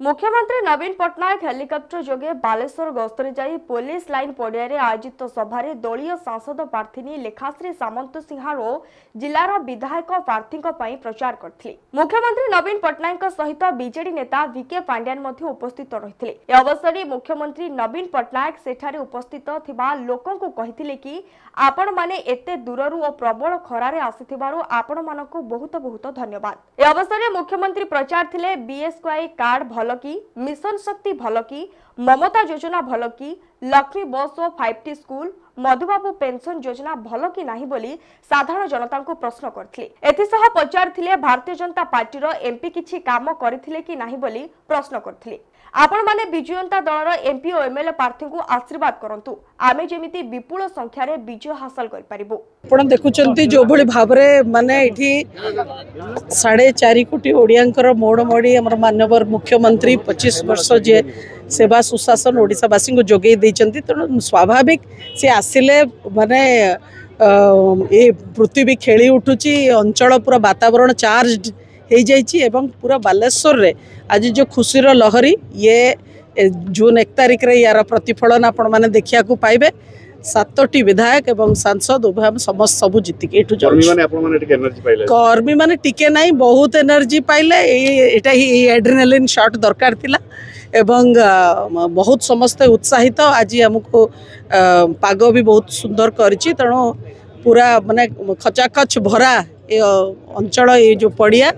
मुख्यमंत्री नवीन पट्टनायक हेलिकप्टर जोगे बालेश्वर गस्तरे जाई पुलिस लाइन पड़िया रे आयोजित सभारे दलीय सांसद प्रार्थी लेखाश्री सामंत सिंहार जिलार विधायक प्रार्थी प्रचार करथिले। मुख्यमंत्री नवीन पट्टनायक सहित बीजेडी नेता वीके पांड्यान मध्य उपस्थित रहिथिले। ए अवसर में मुख्यमंत्री नवीन पट्टनायक सेठारे उपस्थित थिबा लोकंकु कहिथिले कि आपण माने एते दूररु और प्रबल खरारे आसिथिबारु आपण मानकु बहुत बहुत धन्यवाद। ए अवसर में मुख्यमंत्री प्रचार थिले बीएसकेवाई कार्ड भल की, मिशन शक्ति भल की, ममता योजना भल की, लक्ष्मी बस और 5T स्कूल, मधुबाबू पेंशन योजना भल की नहीं बोली साधारण जनता को प्रश्न करथिले। एथिसह पचारथिले भारतीय जनता पार्टी रो एमपी किछि काम करथिले कि नहीं बोली प्रश्न करथिले। आपण माने बिजु जनता दलर एमपी और एमएलए प्रार्थी को आशीर्वाद करंतु, आमे जेमिति विपुल संख्या रे विजय हासिल कर परिबो। आपण देखुचंती जो भली भाबरे माने एठी 4.5 कोटी ओडियांकर मोड़ मोड़ी हमर माननीय मुख्यमंत्री 25 वर्ष जे सेवा सुशासन ओडिशावासी को जोगे देइचंती। तेणु स्वाभाविक से आसिले माने ए पृथ्वी खेली उठुची, अंचल पूरा वातावरण चार्ज हो जाइए एवं पूरा बालेश्वर रे आज जो खुशीर लहरी ये जून 1 तारिख रे यार प्रतिफलन आपण माने देखिया को पाइबे। 7टी विधायक एवं सांसद उभय समस्त सबू जीतिक एठू कर्मी माने टिके नहीं बहुत एनर्जी पाइले। एटा ही एड्रेनालिन शॉट दरकार थिला एवं बहुत समस्ते उत्साहित। आज हमको पाग भी बहुत सुंदर करिछि, तेणु पूरा माने खचाखच भरा ए अंचल ये जो पड़िया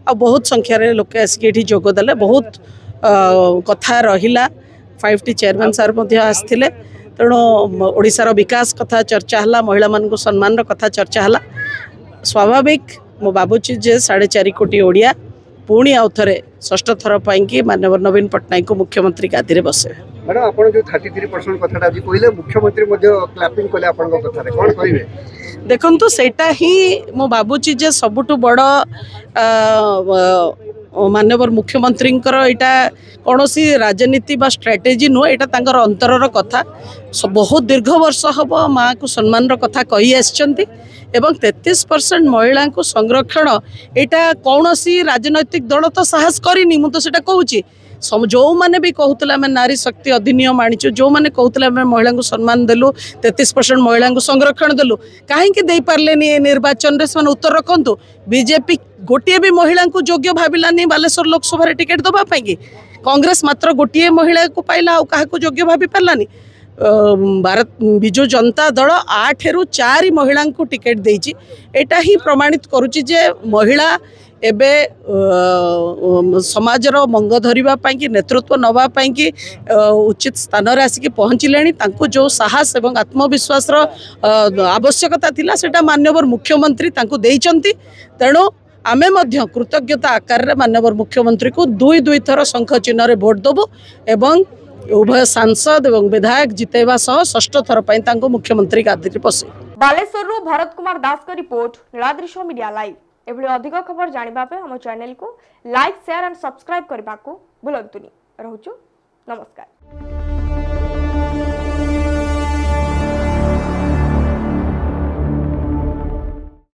आ बहुत संख्यार लोक आसिक जोगदेले। बहुत कथा रहिला, 5T चेयरमैन सार आसते। तेणु ओडिशार विकास कथा चर्चा है, महिला मान को सम्मान कथा चर्चा है। स्वाभाविक मो भावुची जे 4.5 कोटी ओडिया पुणी आउ थे षष्ठ थर पाई माननीय नवीन पट्टनायक को मुख्यमंत्री गादी बसे। मैडम आप जो 33% कथा कहले मुख्यमंत्री क्लैपिंग कले कथा कौन कहे देखु सेटा ही मो भावुची जे सबुठु बड़ माननीय मुख्यमंत्री यहाँ कौन सी राजनीति बा स्ट्राटेजी नुह, यहाँ अंतरर कथा। बहुत दीर्घ वर्ष हम माँ को सम्मान कथा कही आसचंती एवं 33% महिला को संरक्षण यहाँ कौन सी राजनैतिक दल तो साहस करनी। मुझे तो कहूँ जो मैंने भी कहते आम नारी शक्ति अधिनियम आनीचु, जो मैंने कहते आम महिला को सम्मान देलु, 33% महिला को संरक्षण देलु, कहीं दे पारे निर्वाचन में से उत्तर रखु। बीजेपी गोटे भी महिला को योग्य भाविलानी बालेश्वर लोकसभा टिकेट दवापाई। कांग्रेस मात्र गोटे महिला को पाइला, क्या योग्य भाभी पारानी। भारत बिजु जनता दल 8 रु 4 महिला को टिकेट देइछि। एटा ही प्रमाणित करुछि जे महिला एबे समाजर मंग धरिबा पाई कि नेतृत्व नवा पाई कि उचित स्थान रे आसिक पहुँचिले। तांको जो साहस एवं आत्मविश्वास आवश्यकता थिला सेटा माननीय मुख्यमंत्री तांको देइचंती। तेणु आमे मध्य कृतज्ञता आकार रे माननीय मुख्यमंत्री को 2 थर शंख चिन्ह रे भोट देबो एवं उभय सांसद एवं विधायक जितेबा सह षष्ठ थर पाई तांको मुख्यमंत्री गादी बसे। बालेश्वर भरत कुमार दास का रिपोर्ट, नीलाद्रि मीडिया लाइव। एभली अधिक खबर जानिबा पे हम चैनल को लाइक शेयर एंड सब्सक्राइब करबा को भूलंतुनी। रहूछु, नमस्कार।